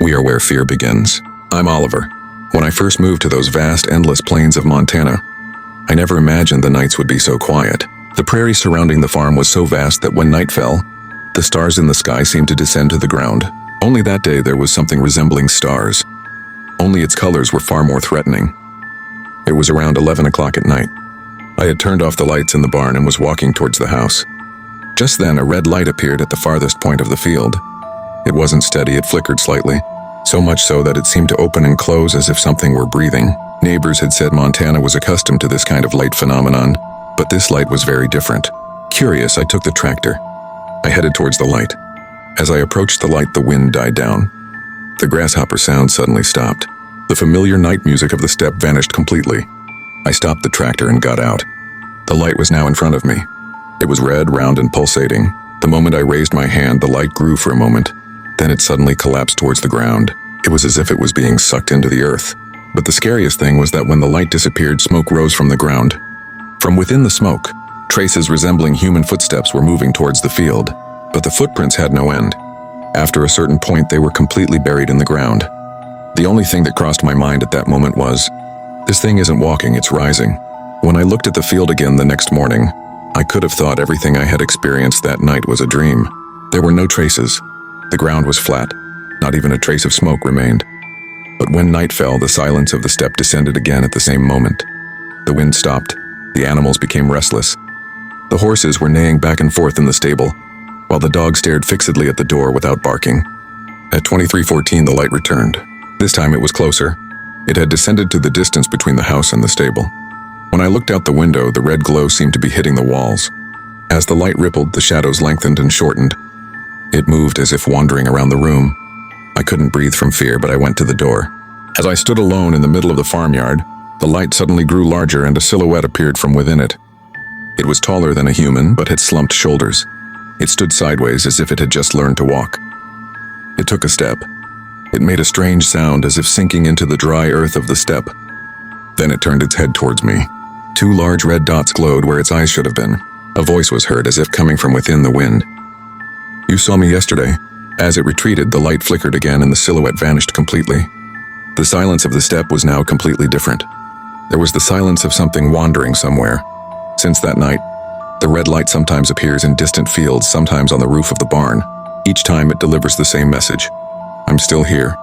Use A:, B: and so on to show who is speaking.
A: We are where fear begins. I'm Oliver. When I first moved to those vast, endless plains of Montana, I never imagined the nights would be so quiet. The prairie surrounding the farm was so vast that when night fell, the stars in the sky seemed to descend to the ground. Only that day there was something resembling stars. Only its colors were far more threatening. It was around 11 o'clock at night. I had turned off the lights in the barn and was walking towards the house. Just then, a red light appeared at the farthest point of the field. It wasn't steady, it flickered slightly, so much so that it seemed to open and close as if something were breathing. Neighbors had said Montana was accustomed to this kind of light phenomenon, but this light was very different. Curious, I took the tractor. I headed towards the light. As I approached the light, the wind died down. The grasshopper sound suddenly stopped. The familiar night music of the steppe vanished completely. I stopped the tractor and got out. The light was now in front of me. It was red, round, and pulsating. The moment I raised my hand, the light grew for a moment. Then it suddenly collapsed towards the ground. It was as if it was being sucked into the earth. But the scariest thing was that when the light disappeared, smoke rose from the ground. From within the smoke, traces resembling human footsteps were moving towards the field. But the footprints had no end. After a certain point, they were completely buried in the ground. The only thing that crossed my mind at that moment was, this thing isn't walking, it's rising. When I looked at the field again the next morning, I could have thought everything I had experienced that night was a dream. There were no traces. The ground was flat. Not even a trace of smoke remained. But when night fell, the silence of the steppe descended again at the same moment. The wind stopped. The animals became restless. The horses were neighing back and forth in the stable, while the dog stared fixedly at the door without barking. At 23:14, the light returned. This time it was closer. It had descended to the distance between the house and the stable. When I looked out the window, the red glow seemed to be hitting the walls. As the light rippled, the shadows lengthened and shortened. It moved as if wandering around the room. I couldn't breathe from fear, but I went to the door. As I stood alone in the middle of the farmyard, the light suddenly grew larger and a silhouette appeared from within it. It was taller than a human, but had slumped shoulders. It stood sideways as if it had just learned to walk. It took a step. It made a strange sound as if sinking into the dry earth of the steppe. Then it turned its head towards me. 2 large red dots glowed where its eyes should have been. A voice was heard as if coming from within the wind. "You saw me yesterday." As it retreated, the light flickered again and the silhouette vanished completely. The silence of the steppe was now completely different. There was the silence of something wandering somewhere. Since that night, the red light sometimes appears in distant fields, sometimes on the roof of the barn. Each time it delivers the same message. I'm still here.